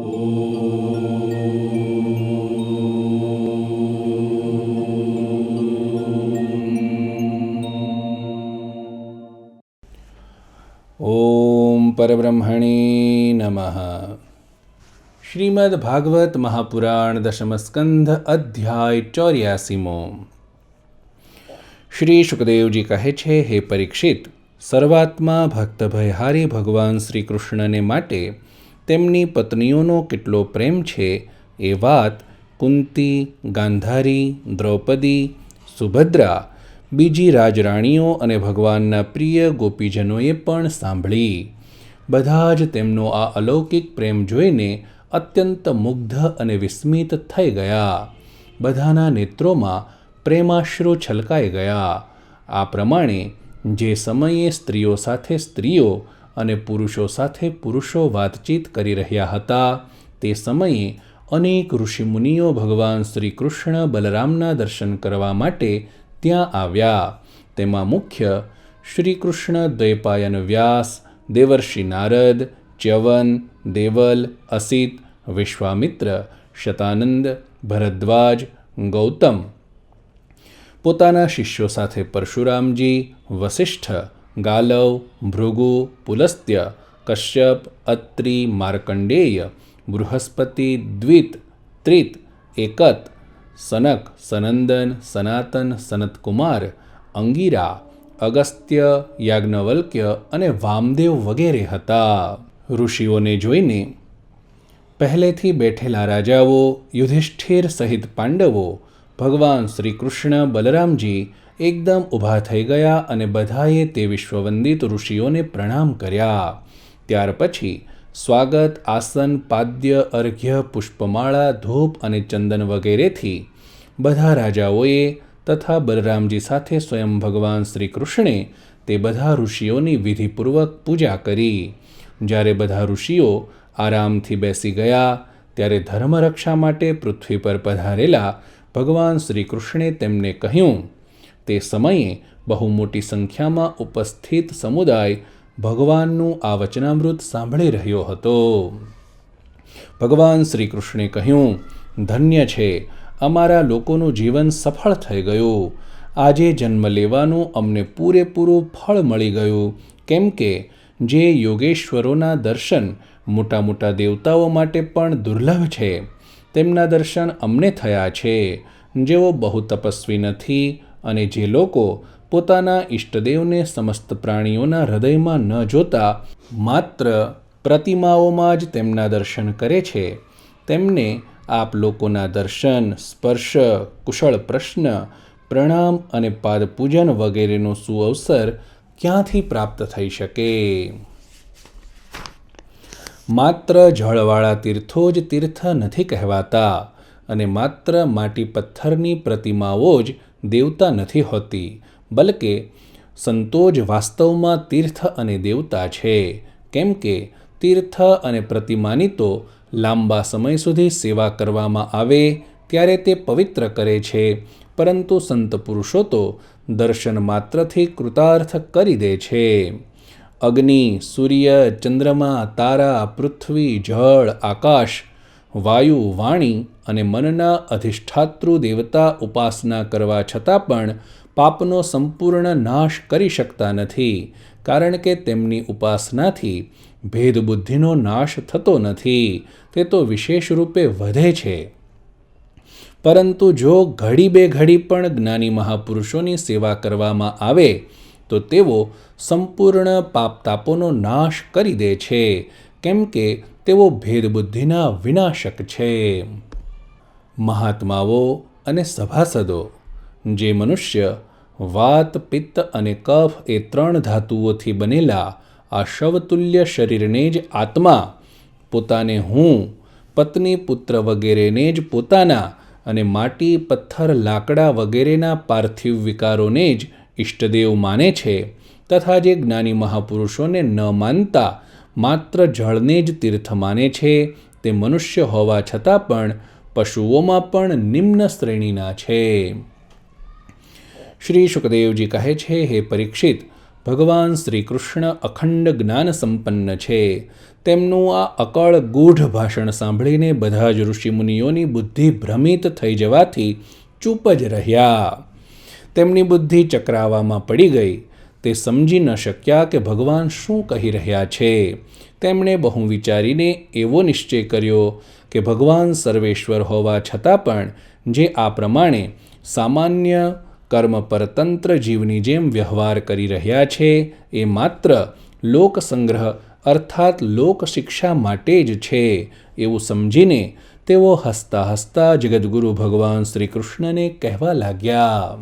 ઓમ પરબ્રહ્મણે નમઃ. શ્રીમદ્ ભાગવત મહાપુરાણ દશમ સ્કંધ અધ્યાય 84. શ્રી શુકદેવજી કહે છે, હે પરીક્ષિત, સર્વાત્મા ભક્તભયહારી ભગવાન શ્રી કૃષ્ણને માટે તેમની પત્નીઓનો કેટલો પ્રેમ છે એ વાત કુંતી, ગાંધારી, દ્રૌપદી, સુભદ્રા, બીજી રાજરાણીઓ અને ભગવાનના પ્રિય ગોપીજનોએ પણ સાંભળી. બધા જ તેમનો આ અલૌકિક પ્રેમ જોઈને અત્યંત મુગ્ધ અને વિસ્મિત થઈ ગયા. બધાના નેત્રોમાં પ્રેમાશ્રુ છલકાઈ ગયા. આ પ્રમાણે જે સમયે સ્ત્રીઓ સાથે સ્ત્રીઓ અને પુરુષો સાથે પુરુષો વાતચીત કરી રહ્યા હતા, તે સમયે અનેક ઋષિમુનિઓ ભગવાન શ્રી કૃષ્ણ બલરામના દર્શન કરવા માટે ત્યાં આવ્યા. તેમાં મુખ્ય શ્રી કૃષ્ણ દ્વૈપાયન વ્યાસ, દેવર્ષિ નારદ, ચ્યવન, દેવલ, અસિત, વિશ્વામિત્ર, શતાનંદ, ભરદ્વાજ, ગૌતમ, પોતાના શિષ્યો સાથે પરશુરામજી, વસિષ્ઠ, ગાલવ, ભૃગુ, પુલસ્ત્ય, કશ્યપ, અત્રિ, માર્કંડેય, બૃહસ્પતિ, દ્વિત, ત્રિત, એકત, સનક, સનંદન, સનાતન, સનતકુમાર, અંગિરા, અગસ્ત્ય, યાજ્ઞવલ્ક્ય અને વામદેવ વગેરે હતા. ઋષિઓને જોઈને પહેલેથી બેઠેલા રાજાઓ, યુધિષ્ઠિર સહિત પાંડવો, ભગવાન શ્રી કૃષ્ણ બલરામજી એકદમ ઊભા થઈ ગયા અને બધાએ તે વિશ્વવંદિત ઋષિઓને પ્રણામ કર્યા. ત્યાર પછી સ્વાગત, આસન, પાદ્ય, અર્ઘ્ય, પુષ્પમાળા, ધૂપ અને ચંદન વગેરેથી બધા રાજાઓએ તથા બલરામજી સાથે સ્વયં ભગવાન શ્રી કૃષ્ણે તે બધા ઋષિઓની વિધિપૂર્વક પૂજા કરી. જ્યારે બધા ઋષિઓ આરામથી બેસી ગયા, ત્યારે ધર્મરક્ષા માટે પૃથ્વી પર પધારેલા ભગવાન શ્રી કૃષ્ણે તેમને કહ્યું. તે સમયે બહુ મોટી સંખ્યામાં ઉપસ્થિત સમુદાય ભગવાનનું આ વચનામૃત સાંભળી રહ્યો હતો. ભગવાન શ્રી કૃષ્ણે કહ્યું, ધન્ય છે, અમારા લોકોનું જીવન સફળ થઈ ગયું. આજે જન્મ લેવાનું અમને પૂરેપૂરું ફળ મળી ગયું, કેમ કે જે યોગેશ્વરોના દર્શન મોટા મોટા દેવતાઓ માટે પણ દુર્લભ છે, તેમના દર્શન અમને થયા છે. જેઓ બહુ તપસ્વી નથી અને જે લોકો પોતાના ઈષ્ટદેવને સમસ્ત પ્રાણીઓના હૃદયમાં ન જોતા માત્ર પ્રતિમાઓમાં જ તેમના દર્શન કરે છે, તેમને આપ લોકોના દર્શન, સ્પર્શ, કુશળ પ્રશ્ન, પ્રણામ અને પાદપૂજન વગેરેનો સુઅવસર ક્યાંથી પ્રાપ્ત થઈ શકે? માત્ર જળવાળા તીર્થો જ તીર્થ નથી કહેવાતા અને માત્ર માટી પથ્થરની પ્રતિમાઓ જ દેવતા નથી હોતી, બલકે સંતો જ વાસ્તવમાં તીર્થ અને દેવતા છે. કેમ કે તીર્થ અને પ્રતિમાની તો લાંબા સમય સુધી સેવા કરવામાં આવે ત્યારે તે પવિત્ર કરે છે, પરંતુ સંત પુરુષો તો દર્શન માત્રથી કૃતાર્થ કરી દે છે. અગ્નિ, સૂર્ય, ચંદ્રમા, તારા, પૃથ્વી, જળ, આકાશ, વાયુ, વાણી અને મનના અધિષ્ઠાતૃ દેવતા ઉપાસના કરવા છતાં પણ પાપનો સંપૂર્ણ નાશ કરી શકતા નથી, કારણ કે તેમની ઉપાસનાથી ભેદબુદ્ધિનો નાશ થતો નથી, તે તો વિશેષ રૂપે વધે છે. પરંતુ જો ઘડી બે ઘડી પણ જ્ઞાની મહાપુરુષોની સેવા કરવામાં આવે તો તેઓ સંપૂર્ણ પાપતાપોનો નાશ કરી દે છે, કેમ કે તેઓ ભેદબુદ્ધિના વિનાશક છે. મહાત્માઓ અને સભાસદો, જે મનુષ્ય વાત, પિત્ત અને કફ એ 3 ધાતુઓથી બનેલા આ શવતુલ્ય શરીરને જ આત્મા, પોતાને હું, પત્ની, પુત્ર વગેરેને જ પોતાના અને માટી, પથ્થર, લાકડા વગેરેના પાર્થિવ વિકારોને જ ઈષ્ટદેવ માને છે, તથા જે જ્ઞાની મહાપુરુષોને ન માનતા માત્ર જળને જ તીર્થ માને છે, તે મનુષ્ય હોવા છતાં પણ પશુઓમાં પણ નિમ્ન શ્રેણીના છે. શ્રી શુકદેવજી કહે છે, હે પરીક્ષિત, ભગવાન શ્રી કૃષ્ણ અખંડ જ્ઞાન સંપન્ન છે. તેમનું આ અકળ ગૂઢ ભાષણ સાંભળીને બધા જ ઋષિમુનિઓની બુદ્ધિ ભ્રમિત થઈ જવાથી ચૂપ જ રહ્યા. તેમની બુદ્ધિ ચક્રાવામાં પડી ગઈ. તે સમજી ન શક્યા કે ભગવાન શું કહી રહ્યા છે. તેમણે બહુ વિચારીને એવો નિશ્ચય કર્યો કે ભગવાન સર્વેશ્વર હોવા છતાં પણ જે આ પ્રમાણે સામાન્ય કર્મ પરતંત્ર જીવની જેમ વ્યવહાર કરી રહ્યા છે એ માત્ર લોકસંગ્રહ અર્થાત લોકશિક્ષા માટે જ છે એવું સમજીને તેઓ હસતા હસતા જગદગુરુ ભગવાન શ્રી કૃષ્ણને કહેવા લાગ્યા.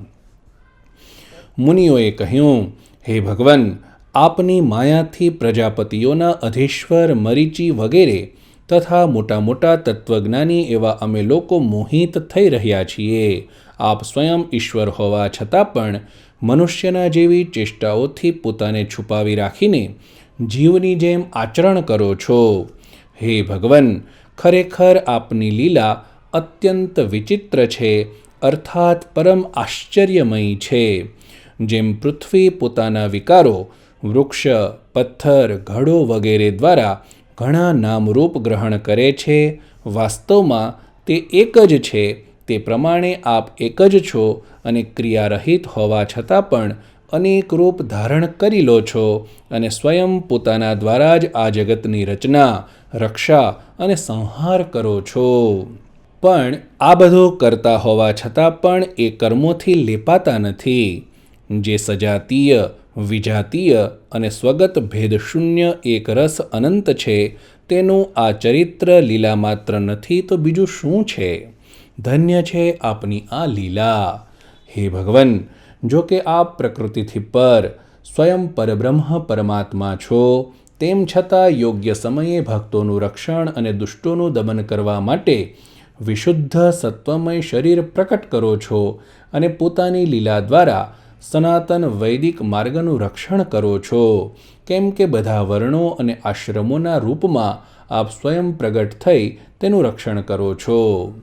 મુનિઓએ કહ્યું, હે ભગવાન, આપની માયાથી પ્રજાપતિઓના અધીશ્વર મરીચી વગેરે તથા મોટા મોટા તત્વજ્ઞાની એવા અમે લોકો મોહિત થઈ રહ્યા છીએ. આપ સ્વયં ઈશ્વર હોવા છતાં પણ મનુષ્યના જેવી ચેષ્ટાઓથી પોતાને છુપાવી રાખીને જીવની જેમ આચરણ કરો છો. હે ભગવાન, ખરેખર આપની લીલા અત્યંત વિચિત્ર છે, અર્થાત પરમ આશ્ચર્યમયી છે. જેમ પૃથ્વી પોતાના વિકારો વૃક્ષ, પથ્થર, ઘડો વગેરે દ્વારા ઘણા નામરૂપ ગ્રહણ કરે છે, વાસ્તવમાં તે એક જ છે. તે પ્રમાણે આપ એક જ છો અને ક્રિયારહિત હોવા છતાં પણ અનેક રૂપ ધારણ કરી લો છો અને સ્વયં પોતાના દ્વારા જ આ જગતની રચના, રક્ષા અને સંહાર કરો છો. પણ આ બધું કરતા હોવા છતાં પણ એ કર્મોથી લેપાતા નથી. જે સજાતીય, વિજાતીય અને સ્વગત ભેદશૂન્ય એક રસ અનંત છે તેનું આ ચરિત્ર લીલા માત્ર નથી તો બીજું શું છે? ધન્ય છે આપની આ લીલા. હે ભગવાન, જો કે આપ પ્રકૃતિથી પર સ્વયં પરબ્રહ્મ પરમાત્મા છો, તેમ છતાં યોગ્ય સમયે ભક્તોનું રક્ષણ અને દુષ્ટોનું દમન કરવા માટે વિશુદ્ધ સત્વમય શરીર પ્રકટ કરો છો અને પોતાની લીલા દ્વારા સનાતન વૈદિક માર્ગનું રક્ષણ કરો છો. કેમ કે બધા વર્ણો અને આશ્રમોના રૂપમાં આપ સ્વયં પ્રગટ થઈ તેનું રક્ષણ કરો છો.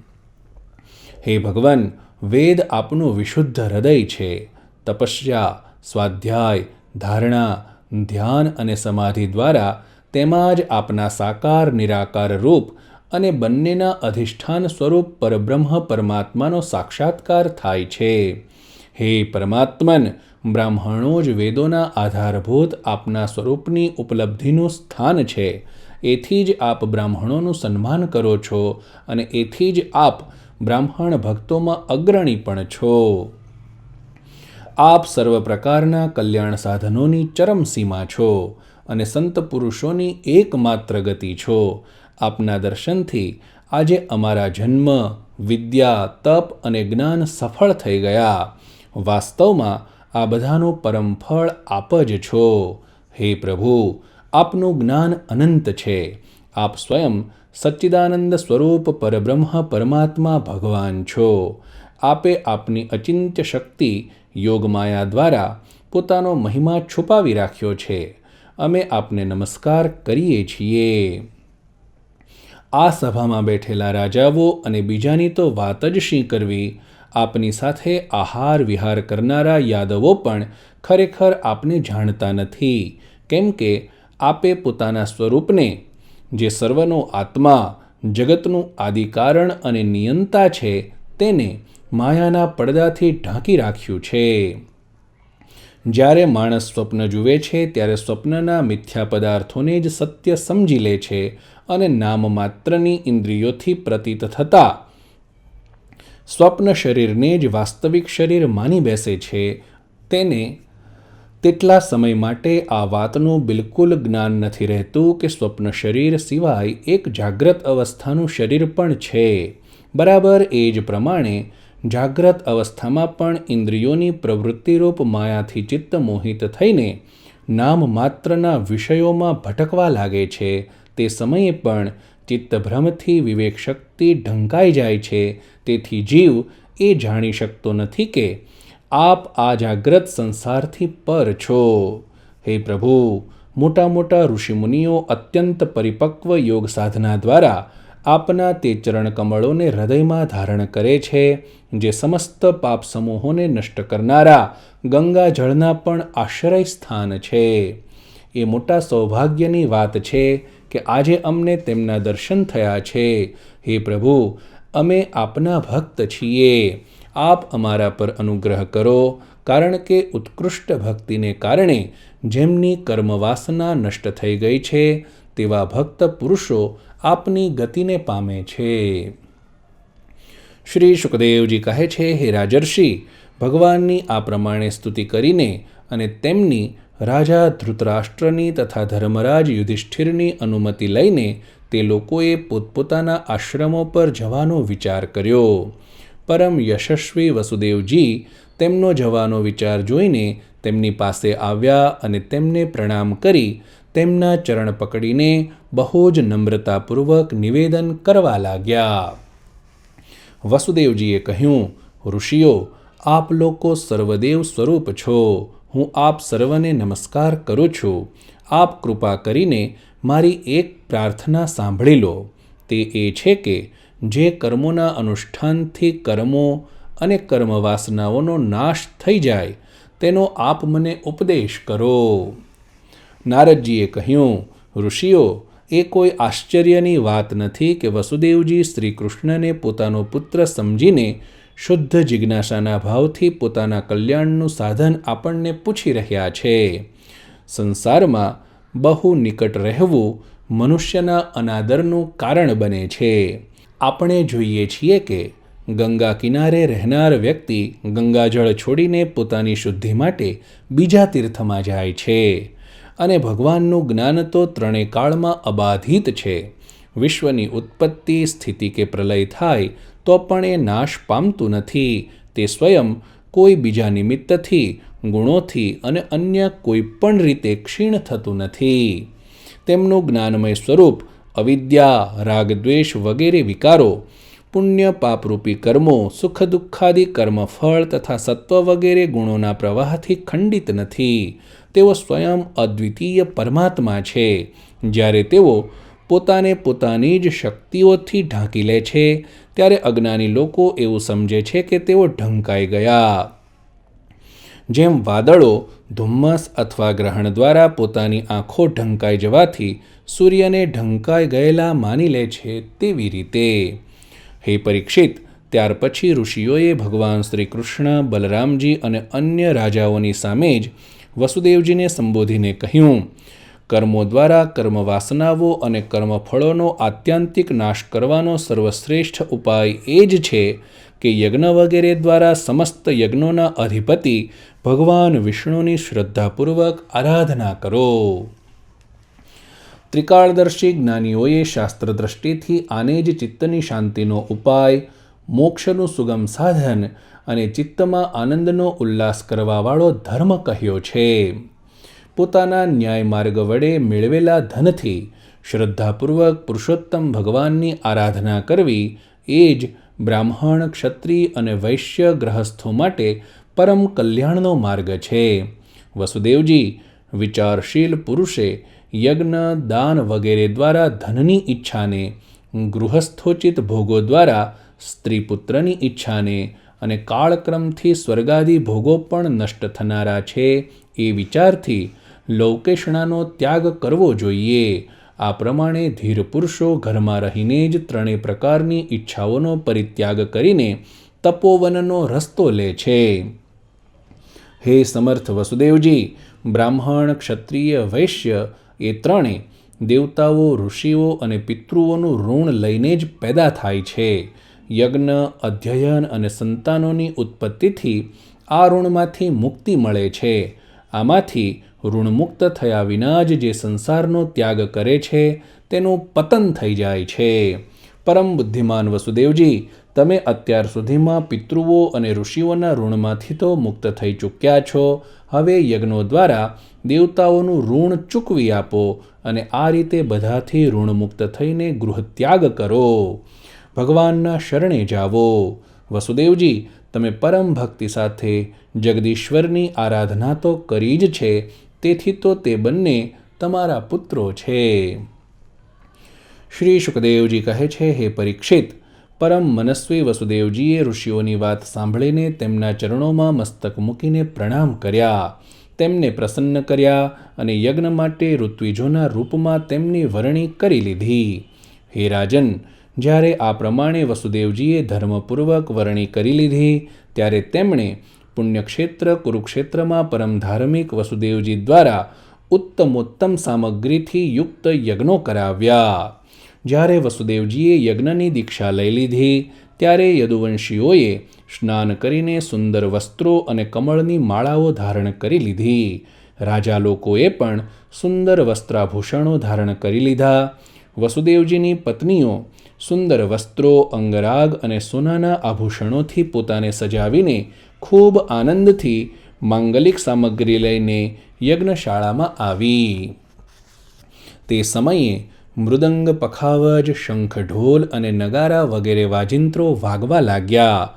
હે ભગવાન, વેદ આપનું વિશુદ્ધ હૃદય છે. તપસ્યા, સ્વાધ્યાય, ધારણા, ધ્યાન અને સમાધિ દ્વારા તેમાં જ આપના સાકાર નિરાકાર રૂપ અને બંનેના અધિષ્ઠાન સ્વરૂપ પરબ્રહ્મ પરમાત્માનો સાક્ષાત્કાર થાય છે. હે પરમાત્મન, બ્રાહ્મણો જ વેદોના આધારભૂત આપના સ્વરૂપની ઉપલબ્ધિનું સ્થાન છે. એથી જ આપ બ્રાહ્મણોનું સન્માન કરો છો અને એથી જ આપ બ્રાહ્મણ ભક્તોમાં અગ્રણી પણ છો. આપ સર્વ પ્રકારના કલ્યાણ સાધનોની ચરમસીમા છો અને સંત પુરુષોની એકમાત્ર ગતિ છો. આપના દર્શનથી આજે અમારા જન્મ, વિદ્યા, તપ અને જ્ઞાન સફળ થઈ ગયા. વાસ્તવમાં આ બધાનું પરમ ફળ આપ જ છો. હે પ્રભુ, આપનું જ્ઞાન અનંત છે. આપ સ્વયં સચ્ચિદાનંદ સ્વરૂપ પરબ્રહ્મ પરમાત્મા ભગવાન છો. આપે આપની અચિંત્ય શક્તિ યોગમાયા દ્વારા પોતાનો મહિમા છુપાવી રાખ્યો છે. અમે આપને નમસ્કાર કરીએ છીએ. આ સભામાં બેઠેલા રાજાઓ અને બીજાની તો વાત જ શી કરવી, આપની સાથે આહાર વિહાર કરનારા યાદવો પણ ખરેખર આપને જાણતા નથી. કેમ કે આપે પોતાના સ્વરૂપને, જે સર્વનો આત્મા, જગતનું આદિકારણ અને નિયંતા છે, તેને માયાના પડદાથી ઢાંકી રાખ્યું છે. જ્યારે માણસ સ્વપ્ન જુએ છે ત્યારે સ્વપ્નના મિથ્યા પદાર્થોને જ સત્ય સમજી લે છે અને નામ માત્રની ઇન્દ્રિયોથી પ્રતીત થતા સ્વપ્ન શરીરને જ વાસ્તવિક શરીર માની બેસે છે. તેને તેટલા સમય માટે આ વાતનું બિલકુલ જ્ઞાન નથી રહેતું કે સ્વપ્ન શરીર સિવાય એક જાગ્રત અવસ્થાનું શરીર પણ છે. બરાબર એ જ પ્રમાણે જાગ્રત અવસ્થામાં પણ ઇન્દ્રિયોની પ્રવૃત્તિરૂપ માયાથી ચિત્ત મોહિત થઈને નામ માત્રના વિષયોમાં ભટકવા લાગે છે. તે સમયે પણ ચિત્તભ્રમથી વિવેક શક્તિ ઢંકાઈ જાય છે. તેથી જીવ એ જાણી શકતો નથી કે આપ આ જાગ્રત સંસારથી પર છો. હે પ્રભુ, મોટા મોટા ઋષિમુનિઓ અત્યંત પરિપક્વ યોગ સાધના દ્વારા આપના તે ચરણ કમળોને હૃદયમાં ધારણ કરે છે, જે સમસ્ત પાપ સમૂહોને નષ્ટ કરનારા ગંગા જળના પણ આશ્રય સ્થાન છે. એ મોટા સૌભાગ્યની વાત છે કે આજે અમને તેમના દર્શન થયા છે. હે પ્રભુ, અમે આપના ભક્ત છીએ. આપ અમારા પર અનુગ્રહ કરો, કારણ કે ઉત્કૃષ્ટ ભક્તિને કારણે જેમની કર્મવાસના નષ્ટ થઈ ગઈ છે તેવા ભક્ત પુરુષો આપની ગતિને પામે છે. શ્રી શુકદેવજી કહે છે, હે રાજર્ષિ, ભગવાનની આ પ્રમાણે સ્તુતિ કરીને અને તેમની રાજા ધૃતરાષ્ટ્રની તથા ધર્મરાજ યુધિષ્ઠિરની અનુમતિ લઈને તે લોકોએ પોતપોતાના આશ્રમો પર જવાનો વિચાર કર્યો. પરમ યશસ્વી વસુદેવજી તેમનો જવાનો વિચાર જોઈને તેમની પાસે આવ્યા અને તેમને પ્રણામ કરી તેમના ચરણ પકડીને બહુ જ નમ્રતાપૂર્વક નિવેદન કરવા લાગ્યા. વસુદેવજીએ કહ્યું, ઋષિઓ, આપ લોકો સર્વદેવ સ્વરૂપ છો. હું આપ સર્વને નમસ્કાર કરું છું. આપ કૃપા કરીને મારી એક પ્રાર્થના સાંભળી લો. તે એ છે કે જે કર્મોના અનુષ્ઠાનથી કર્મો અને કર્મવાસનાઓનો નાશ થઈ જાય તેનો આપ મને ઉપદેશ કરો. નારદજીએ કહ્યું, ઋષિઓ, એ કોઈ આશ્ચર્યની વાત નથી કે વસુદેવજી શ્રી કૃષ્ણને પોતાનો પુત્ર સમજીને શુદ્ધ જિજ્ઞાસાના ભાવથી પોતાના કલ્યાણનું સાધન આપણને પૂછી રહ્યા છે. સંસારમાં બહુ નિકટ રહેવું મનુષ્યના અનાદરનું કારણ બને છે. આપણે જોઈએ છીએ કે ગંગા કિનારે રહેનાર વ્યક્તિ ગંગાજળ છોડીને પોતાની શુદ્ધિ માટે બીજા તીર્થમાં જાય છે. અને ભગવાનનું જ્ઞાન તો ત્રણેય કાળમાં અબાધિત છે. વિશ્વની ઉત્પત્તિ, સ્થિતિ કે પ્રલય થાય તો પણ એ નાશ પામતું નથી. તે સ્વયં કોઈ બીજા નિમિત્તથી, ગુણોથી અને અન્ય કોઈ પણ રીતે ક્ષીણ થતું નથી. તેમનું જ્ઞાનમય સ્વરૂપ અવિદ્યા, રાગદ્વેષ વગેરે વિકારો, પુણ્ય પાપરૂપી કર્મો, સુખ દુઃખાદિ કર્મફળ તથા સત્વ વગેરે ગુણોના પ્રવાહથી ખંડિત નથી. તેઓ સ્વયં અદ્વિતીય પરમાત્મા છે. જ્યારે તેઓ પોતાને પોતાની જ શક્તિઓથી ઢાંકી લે છે ત્યારે અજ્ઞાની લોકો એવું સમજે છે કે તેઓ ઢંકાઈ ગયા. જેમ વાદળો, ધુમ્મસ અથવા ગ્રહણ દ્વારા પોતાની આંખો ઢંકાઈ જવાથી સૂર્યને ઢંકાઈ ગયેલા માની લે છે, તેવી રીતે. હે પરીક્ષિત, ત્યાર પછી ઋષિઓએ ભગવાન શ્રી કૃષ્ણ, બલરામજી અને અન્ય રાજાઓની સામે જ વસુદેવજીને સંબોધીને કહ્યું, કર્મો દ્વારા કર્મવાસનાઓ અને કર્મફળોનો આત્યંતિક નાશ કરવાનો સર્વશ્રેષ્ઠ ઉપાય એ જ છે કે યજ્ઞ વગેરે દ્વારા સમસ્ત યજ્ઞોના અધિપતિ ભગવાન વિષ્ણુની શ્રદ્ધાપૂર્વક આરાધના કરો. ત્રિકાળદર્શી જ્ઞાનીઓએ શાસ્ત્ર દ્રષ્ટિથી આને જ ચિત્તની શાંતિનો ઉપાય, મોક્ષનું સુગમ સાધન અને ચિત્તમાં આનંદનો ઉલ્લાસ કરવાવાળો ધર્મ કહ્યો છે. પોતાના ન્યાય માર્ગ વડે મેળવેલા ધનથી શ્રદ્ધાપૂર્વક પુરુષોત્તમ ભગવાનની આરાધના કરવી એ જ બ્રાહ્મણ, ક્ષત્રિય અને વૈશ્ય ગ્રહસ્થો માટે પરમ કલ્યાણનો માર્ગ છે. વસુદેવજી, વિચારશીલ પુરુષે યજ્ઞ, દાન વગેરે દ્વારા ધનની ઈચ્છાને, ગૃહસ્થોચિત ભોગો દ્વારા સ્ત્રી પુત્રની ઈચ્છાને અને કાળક્રમથી સ્વર્ગાદી ભોગો પણ નષ્ટ થનારા છે એ વિચારથી લૌકેષણાનો ત્યાગ કરવો જોઈએ. આ પ્રમાણે ધીર પુરુષો ઘરમાં રહીને જ ત્રણેય પ્રકારની ઈચ્છાઓનો પરિત્યાગ કરીને તપોવનનો રસ્તો લે છે. હે સમર્થ વસુદેવજી, બ્રાહ્મણ, ક્ષત્રિય, વૈશ્ય એ ત્રણેય દેવતાઓ, ઋષિઓ અને પિતૃઓનું ઋણ લઈને જ પેદા થાય છે. યજ્ઞ, અધ્યયન અને સંતાનોની ઉત્પત્તિથી આ ઋણમાંથી મુક્તિ મળે છે. આમાંથી ઋણમુક્ત થયા વિના જ જે સંસારનો ત્યાગ કરે છે તેનું પતન થઈ જાય છે. પરમ બુદ્ધિમાન વસુદેવજી, તમે અત્યાર સુધીમાં પિતૃઓ અને ઋષિઓના ઋણમાંથી તો મુક્ત થઈ ચૂક્યા છો. હવે યજ્ઞો દ્વારા દેવતાઓનું ઋણ ચૂકવી આપો અને આ રીતે બધાથી ઋણમુક્ત થઈને ગૃહત્યાગ કરો. ભગવાનના શરણે જાવો. વસુદેવજી, તમે પરમ ભક્તિ સાથે જગદીશ્વરની આરાધના તો કરી જ છે, તેથી તો તે બંને તમારા પુત્રો છે. શ્રી શુકદેવજી કહે છે, હે પરીક્ષિત, પરમ મનસ્વી વસુદેવજીએ ઋષિઓની વાત સાંભળીને તેમના ચરણોમાં મસ્તક મૂકીને પ્રણામ કર્યા, તેમને પ્રસન્ન કર્યા અને યજ્ઞ માટે ઋત્વિજોના રૂપમાં તેમની વરણી કરી લીધી. હે રાજન, જ્યારે આ પ્રમાણે વસુદેવજીએ ધર્મપૂર્વક વરણી કરી લીધી ત્યારે તેમણે પુણ્યક્ષેત્ર કુરુક્ષેત્રમાં પરમ ધાર્મિક વસુદેવજી દ્વારા ઉત્તમોત્તમ સામગ્રીથી યુક્ત યજ્ઞો કરાવ્યા. જ્યારે વસુદેવજીએ યજ્ઞની દીક્ષા લઈ લીધી ત્યારે યદુવંશીઓએ સ્નાન કરીને સુંદર વસ્ત્રો અને કમળની માળાઓ ધારણ કરી લીધી. રાજા લોકોએ પણ સુંદર વસ્ત્રાભૂષણો ધારણ કરી લીધા. વસુદેવજીની પત્નીઓ સુંદર વસ્ત્રો, અંગરાગ અને સોનાના આભૂષણોથી પોતાને સજાવીને ખૂબ આનંદથી માંગલિક સામગ્રી લઈને યજ્ઞશાળામાં આવી. તે સમયે મૃદંગ, પખાવજ, શંખ, ઢોલ અને નગારા વગેરે વાજિંત્રો વાગવા લાગ્યા.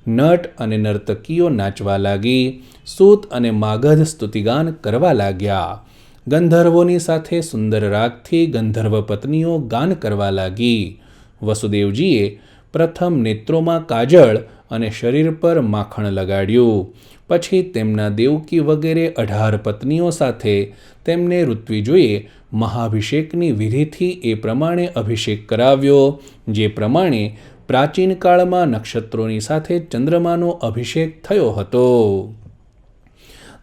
નટ અને નર્તકીઓ નાચવા લાગી. સૂત અને માગધ સ્તુતિગાન કરવા લાગ્યા. ગંધર્વોની સાથે સુંદર રાગથી ગંધર્વ પત્નીઓ ગાન કરવા લાગી. વસુદેવજીએ પ્રથમ નેત્રોમાં કાજળ અને શરીર પર માખણ લગાડ્યું. પછી તેમના દેવકી વગેરે 18 પત્નીઓ સાથે તેમને ઋત્વિજોએ મહાભિષેકની વિધિથી એ પ્રમાણે અભિષેક કરાવ્યો, જે પ્રમાણે પ્રાચીન કાળમાં નક્ષત્રોની સાથે ચંદ્રમાનો અભિષેક થયો હતો.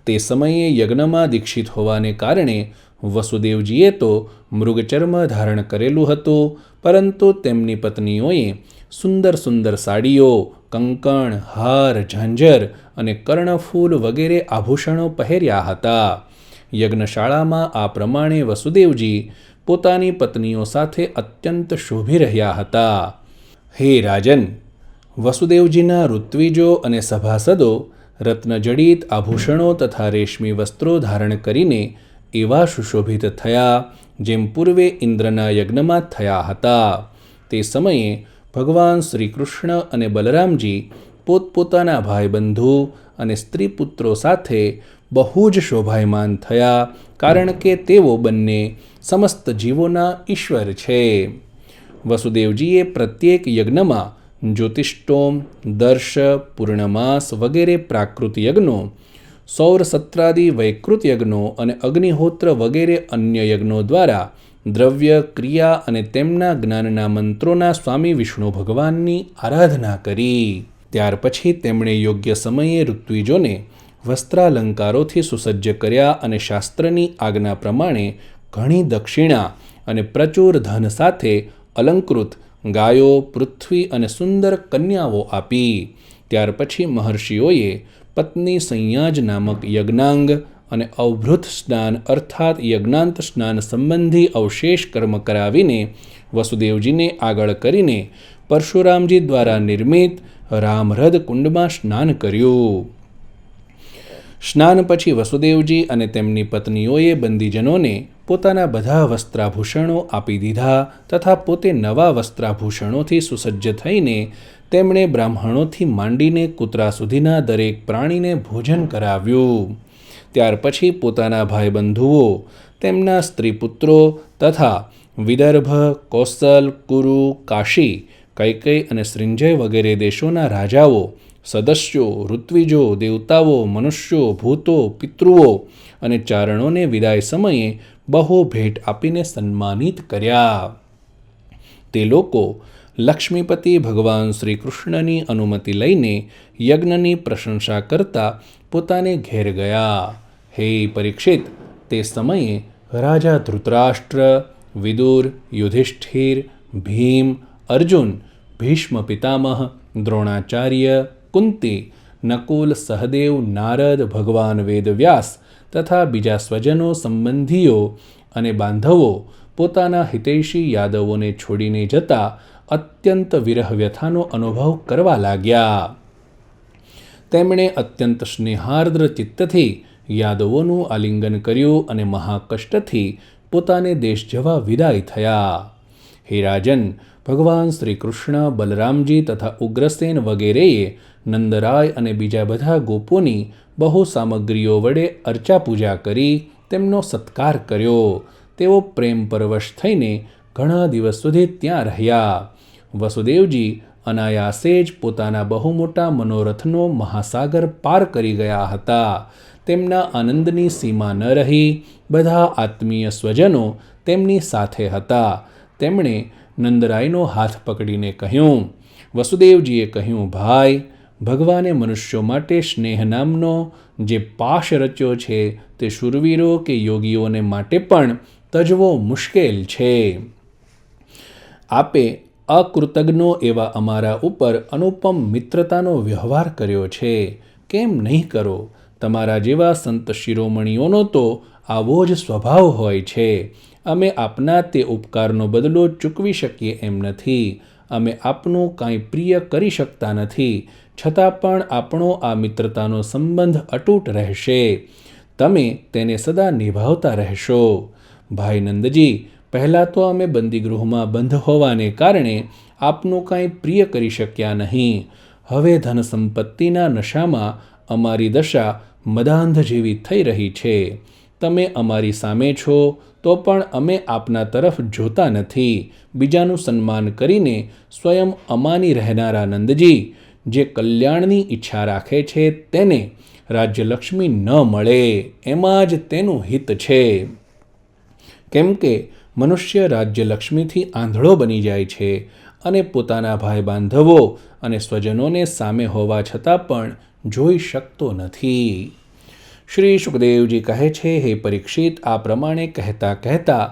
તે સમયે યજ્ઞમાં દીક્ષિત હોવાને કારણે વસુદેવજીએ તો મૃગચર્મ ધારણ કરેલું હતું, પરંતુ તેમની પત્નીઓએ સુંદર સુંદર સાડીઓ, કંકણ, હાર, ઝાંઝર અને કર્ણફૂલ વગેરે આભૂષણો પહેર્યા હતા. યજ્ઞશાળામાં આ પ્રમાણે વસુદેવજી પોતાની પત્નીઓ સાથે અત્યંત શોભી રહ્યા હતા. હે રાજન, વસુદેવજીના ઋત્વિજો અને સભાસદો રત્નજડિત આભૂષણો તથા રેશમી વસ્ત્રો ધારણ કરીને એવા સુશોભિત થયા જેમ પૂર્વે ઇન્દ્રના યજ્ઞમાં થયા હતા. તે સમયે ભગવાન શ્રી કૃષ્ણ અને બલરામજી પોતપોતાના ભાઈબંધુ અને સ્ત્રી પુત્રો સાથે બહુ જ શોભાયમાન થયા, કારણ કે તેઓ બંને સમસ્ત જીવોના ઈશ્વર છે. વસુદેવજીએ પ્રત્યેક યજ્ઞમાં જ્યોતિષ્ટોમ, દર્શ, પૂર્ણમાસ વગેરે પ્રાકૃત યજ્ઞો, સૌરસત્રાદિ વૈકૃત યજ્ઞો અને અગ્નિહોત્ર વગેરે અન્ય યજ્ઞો દ્વારા દ્રવ્ય, ક્રિયા અને તેમના જ્ઞાનના મંત્રોના સ્વામી વિષ્ણુ ભગવાનની આરાધના કરી. ત્યાર પછી તેમણે યોગ્ય સમયે ઋત્વિજોને વસ્ત્રાલંકારોથી સુસજ્જ કર્યા અને શાસ્ત્રની આજ્ઞા પ્રમાણે ઘણી દક્ષિણા અને પ્રચુર ધન સાથે અલંકૃત ગાયો, પૃથ્વી અને સુંદર કન્યાઓ આપી. ત્યાર પછી મહર્ષિઓએ પત્ની સંયાજ નામક યજ્ઞાંગ અને અવભૃત સ્નાન અર્થાત યજ્ઞાંત સ્નાન સંબંધી અવશેષ કર્મ કરાવીને વસુદેવજીને આગળ કરીને પરશુરામજી દ્વારા નિર્મિત રામરધ કુંડમાં સ્નાન કર્યું. સ્નાન પછી વસુદેવજી અને તેમની પત્નીઓએ બંદીજનોને પોતાના બધા વસ્ત્રાભૂષણો આપી દીધા તથા પોતે નવા વસ્ત્રાભૂષણોથી સુસજ્જ થઈને તેમણે બ્રાહ્મણોથી માંડીને કૂતરા સુધીના દરેક પ્રાણીને ભોજન કરાવ્યું. ત્યાર પછી પોતાના ભાઈબંધુઓ, તેમના સ્ત્રીપુત્રો તથા વિદર્ભ, કોસલ, કુરુ, કાશી, કૈકેય અને શ્રીંજય વગેરે દેશોના રાજાઓ, સદસ્યો, ઋત્વિજો, દેવતાઓ, મનુષ્યો, ભૂતો, પિતૃઓ અને ચારણોને વિદાય સમયે બહુ ભેટ આપીને સન્માનિત કર્યા. તે લોકો લક્ષ્મીપતિ ભગવાન શ્રી કૃષ્ણની અનુમતિ લઈને યજ્ઞની પ્રશંસા કરતા પોતાને ઘેર ગયા. હે પરીક્ષિત, તે સમયે રાજા ધૃતરાષ્ટ્ર, વિદુર, યુધિષ્ઠિર, ભીમ, અર્જુન, ભીષ્મ પિતામહ, દ્રોણાચાર્ય, કુંતી, નકુલ, સહદેવ, નારદ, ભગવાન વેદવ્યાસ તથા બીજા સ્વજનો, સંબંધીઓ અને બાંધવો પોતાના હિતૈષી યાદવોને છોડીને જતા અત્યંત વિરહ વ્યથાનો અનુભવ કરવા લાગ્યા. તેમણે અત્યંત સ્નેહાર્દ્ર ચિત્તથી યાદવોનું આલિંગન કર્યું અને મહાકષ્ટથી પોતાને દેશ જવા વિદાય થયા. હે રાજન, ભગવાન શ્રી કૃષ્ણ, બલરામજી તથા ઉગ્રસેન વગેરેએ નંદરાય અને બીજા બધા ગોપોની બહુ સામગ્રીઓ વડે અર્ચા પૂજા કરી તેમનો સત્કાર કર્યો. તેઓ પ્રેમ પરવશ થઈને ઘણા દિવસ સુધી ત્યાં રહ્યા. વસુદેવજી અનાયાસે જ પોતાના બહુ મોટા મનોરથનો મહાસાગર પાર કરી ગયા હતા. તેમના આનંદની સીમા ન રહી. બધા આત્મીય સ્વજનો તેમની સાથે હતા. તેમણે નંદરાયનો હાથ પકડીને કહ્યું. વસુદેવજીએ કહ્યું, ભાઈ, ભગવાને મનુષ્યો માટે સ્નેહ નામનો જે પાશ રચ્યો છે તે શૂરવીરો કે યોગીઓને માટે પણ તજવો મુશ્કેલ છે. આપે અકૃતજ્ઞો એવા અમારા ઉપર અનુપમ મિત્રતાનો વ્યવહાર કર્યો છે. કેમ નહીં કરો? તમારા જેવા સંત શિરોમણીઓનો તો આવો જ સ્વભાવ હોય છે. અમે આપના તે ઉપકારનો બદલો ચૂકવી શકીએ એમ નથી. અમે આપનું કાંઈ પ્રિય કરી શકતા નથી, છતાં પણ આપણો આ મિત્રતાનો સંબંધ અતૂટ રહેશે. તમે તેને સદા નિભાવતા રહેશો. ભાઈ નંદજી, પહેલાં તો અમે બંદીગૃહમાં બંધ હોવાને કારણે આપનું કાંઈ પ્રિય કરી શક્યા નહીં. હવે ધન સંપત્તિના નશામાં અમારી દશા મદાંધ જેવી થઈ રહી છે. તમે અમારી સામે છો તો પણ અમે આપના તરફ જોતા નથી. બીજાનું સન્માન કરીને સ્વયં અમાની રહેનારા નંદજી, જે કલ્યાણની ઈચ્છા રાખે છે તેને રાજ્યલક્ષ્મી ન મળે એમાં જ તેનું હિત છે. કેમ કે મનુષ્ય રાજ્યલક્ષ્મીથી આંધળો બની જાય છે અને પોતાના ભાઈ બાંધવો અને સ્વજનોને સામે હોવા છતાં પણ જોઈ શકતો નથી. શ્રી સુખદેવજી કહે છે, હે પરીક્ષિત, આ પ્રમાણે કહેતા કહેતા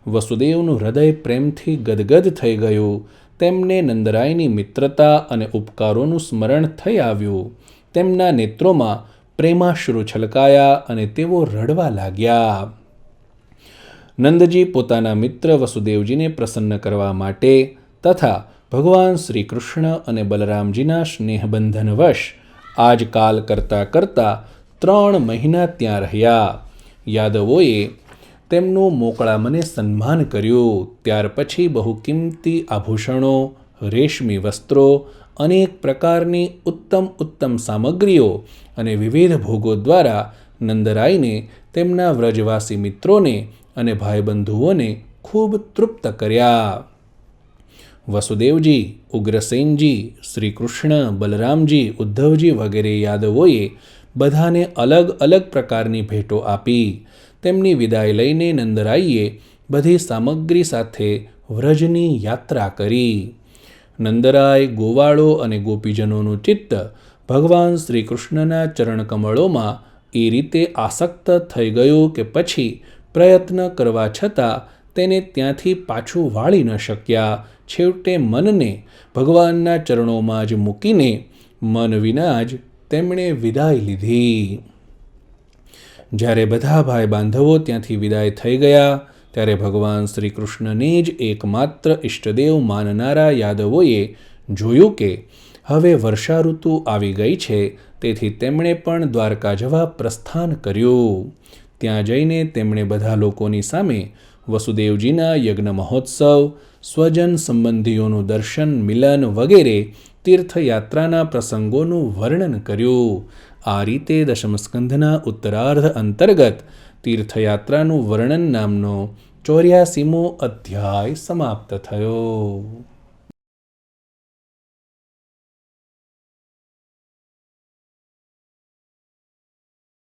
વસુદેવનું હૃદય પ્રેમથી ગદગદ થઈ ગયું. તેમને નંદરાયની મિત્રતા અને ઉપકારોનું સ્મરણ થઈ આવ્યું. તેમના નેત્રોમાં પ્રેમાશ્રુ છલકાયા અને તેઓ રડવા લાગ્યા. નંદજી પોતાના મિત્ર વસુદેવજીને પ્રસન્ન કરવા માટે તથા ભગવાન શ્રી કૃષ્ણ અને બલરામજીના સ્નેહબંધનવશ આજકાલ કરતાં કરતાં 3 મહિના ત્યાં રહ્યા. યાદવોએ તેમનું મોકળા મને સન્માન કર્યું. ત્યાર પછી બહુ કિંમતી આભૂષણો, રેશમી વસ્ત્રો, અનેક પ્રકારની ઉત્તમ ઉત્તમ સામગ્રીઓ અને વિવિધ ભોગો દ્વારા નંદરાયને તેમના વ્રજવાસી મિત્રોને અને ભાઈબંધુઓને ખૂબ તૃપ્ત કર્યા. વસુદેવજી, ઉગ્રસેનજી, શ્રી કૃષ્ણ, બલરામજી, ઉદ્ધવજી વગેરે યાદવોએ બધાને અલગ અલગ પ્રકારની ભેટો આપી. તેમની વિદાય લઈને નંદરાઈએ બધી સામગ્રી સાથે વ્રજની યાત્રા કરી. નંદરાય, ગોવાળો અને ગોપીજનોનું ચિત્ત ભગવાન શ્રી કૃષ્ણના ચરણકમળોમાં એ રીતે આસક્ત થઈ ગયું કે પછી પ્રયત્ન કરવા છતાં તેને ત્યાંથી પાછું વાળી ન શક્યા. છેવટે મનને ભગવાનના ચરણોમાં જ મૂકીને મન વિના જ તેમણે વિદાય લીધી. જ્યારે બધા ભાઈ બાંધવો ત્યાંથી વિદાય થઈ ગયા ત્યારે ભગવાન શ્રી કૃષ્ણને જ એકમાત્ર ઇષ્ટદેવ માનનારા યાદવોએ જોયું કે હવે વર્ષા ઋતુ આવી ગઈ છે, તેથી તેમણે પણ દ્વારકા જવા પ્રસ્થાન કર્યું. ત્યાં જઈને તેમણે બધા લોકોની સામે વસુદેવજીના યજ્ઞ મહોત્સવ, સ્વજન સંબંધીઓનું દર્શન, મિલન વગેરે તીર્થયાત્રાના પ્રસંગોનું વર્ણન કર્યું. આ રીતે દશમસ્કંધના ઉત્તરાર્ધ અંતર્ગત તીર્થયાત્રાનું વર્ણન નામનો 84મો અધ્યાય સમાપ્ત થયો.